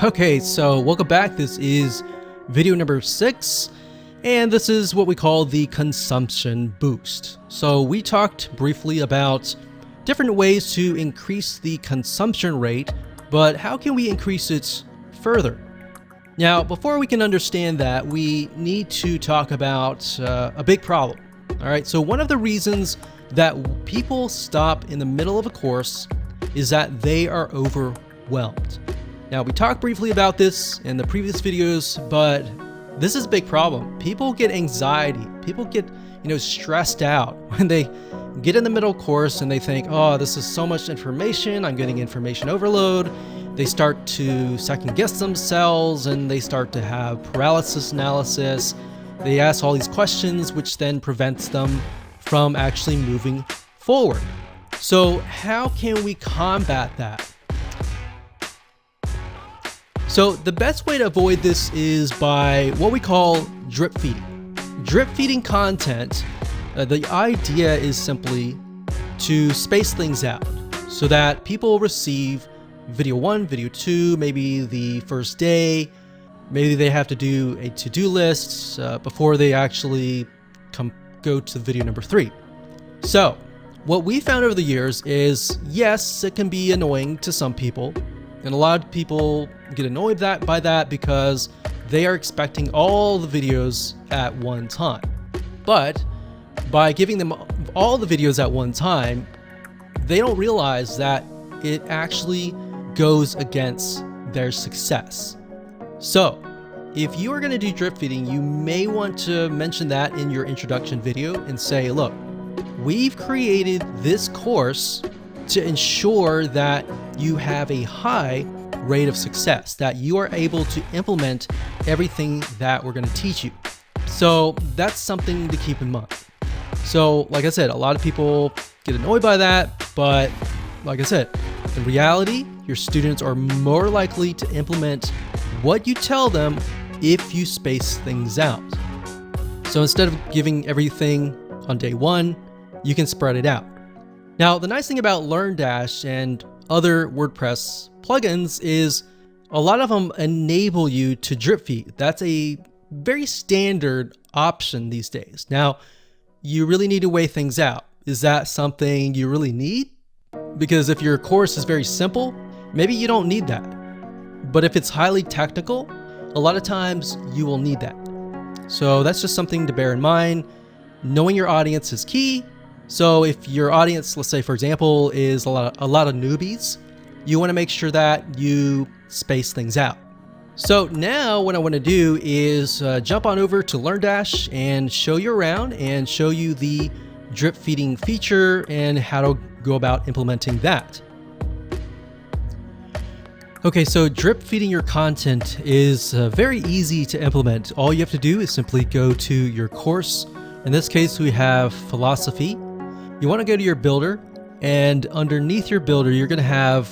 Okay, so welcome back. This is video number 6, and this is what we call the consumption boost. So we talked briefly about different ways to increase the consumption rate, but how can we increase it further? Now, before we can understand that, we need to talk about a big problem. All right, so one of the reasons that people stop in the middle of a course is that they are overwhelmed. Now, we talked briefly about this in the previous videos, but this is a big problem. People get anxiety. People get, stressed out when they get in the middle course and they think, oh, this is so much information. I'm getting information overload. They start to second guess themselves and they start to have paralysis analysis. They ask all these questions, which then prevents them from actually moving forward. So how can we combat that? So the best way to avoid this is by what we call drip feeding. Drip feeding content, the idea is simply to space things out so that people receive video 1, video 2, maybe the first day. Maybe they have to do a to-do list before they actually go to video number 3. So what we found over the years is, yes, it can be annoying to some people. And a lot of people get annoyed by that because they are expecting all the videos at one time. But by giving them all the videos at one time, they don't realize that it actually goes against their success. So if you are going to do drip feeding, you may want to mention that in your introduction video and say, look, we've created this course to ensure that you have a high rate of success, that you are able to implement everything that we're going to teach you. So that's something to keep in mind. So like I said, a lot of people get annoyed by that, but like I said, in reality, your students are more likely to implement what you tell them if you space things out. So instead of giving everything on day 1, you can spread it out. Now, the nice thing about LearnDash and other WordPress plugins is a lot of them enable you to drip feed. That's a very standard option these days. Now, you really need to weigh things out. Is that something you really need? Because if your course is very simple, maybe you don't need that. But if it's highly technical, a lot of times you will need that. So that's just something to bear in mind. Knowing your audience is key. So if your audience, let's say for example, is a lot of newbies, you want to make sure that you space things out. So now what I want to do is jump on over to LearnDash and show you around and show you the drip feeding feature and how to go about implementing that. Okay, so drip feeding your content is very easy to implement. All you have to do is simply go to your course. In this case, we have philosophy. You want to go to your builder, and underneath your builder, you're going to have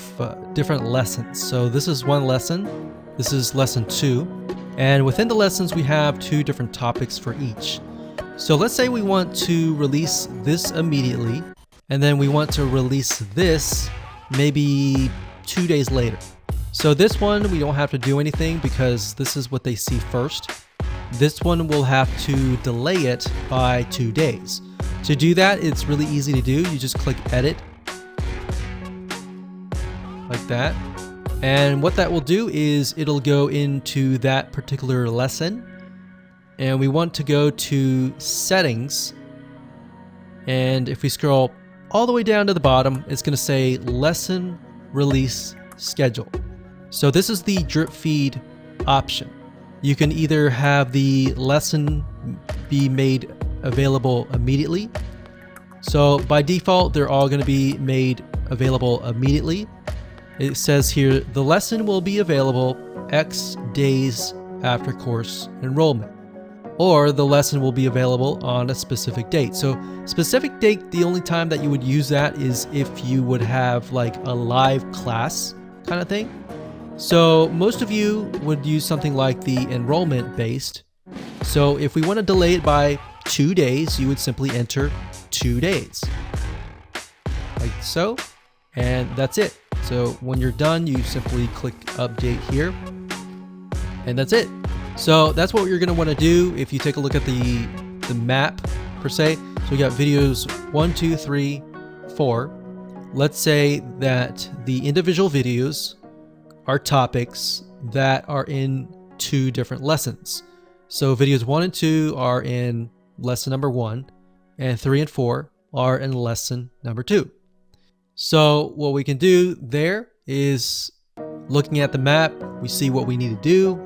different lessons. So this is one lesson. This is lesson 2. And within the lessons, we have 2 different topics for each. So let's say we want to release this immediately, and then we want to release this maybe 2 days later. So this one, we don't have to do anything because this is what they see first. This one will have to delay it by 2 days. To do that, it's really easy to do. You just click edit like that. And what that will do is it'll go into that particular lesson. And we want to go to settings. And if we scroll all the way down to the bottom, it's going to say lesson release schedule. So this is the drip feed option. You can either have the lesson be made available immediately. So by default, they're all going to be made available immediately. It says here, the lesson will be available X days after course enrollment, or the lesson will be available on a specific date. So specific date, the only time that you would use that is if you would have like a live class kind of thing. So most of you would use something like the enrollment based. So if we want to delay it by 2 days, you would simply enter 2 days like so, and that's it. So when you're done, you simply click update here And that's it. So that's what you're going to want to do if you take a look at the map per se. So we got videos 1, 2, 3, 4. Let's say that the individual videos are topics that are in 2 different lessons. So videos 1 and 2 are in lesson number 1, and 3 and 4 are in lesson number 2. So what we can do there is, looking at the map, we see what we need to do,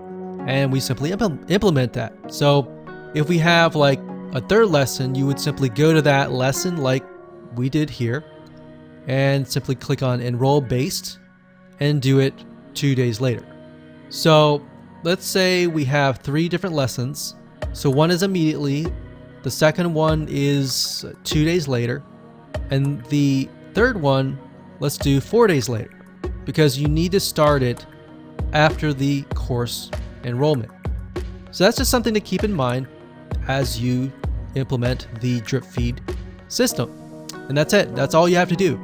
and we simply implement that. So if we have like a 3rd lesson, you would simply go to that lesson like we did here, and simply click on Enroll Based and do it 2 days later. So let's say we have 3 different lessons. So one is immediately, the second one is 2 days later, and the 3rd one, let's do 4 days later, because you need to start it after the course enrollment. So that's just something to keep in mind as you implement the drip feed system. And that's it. That's all you have to do.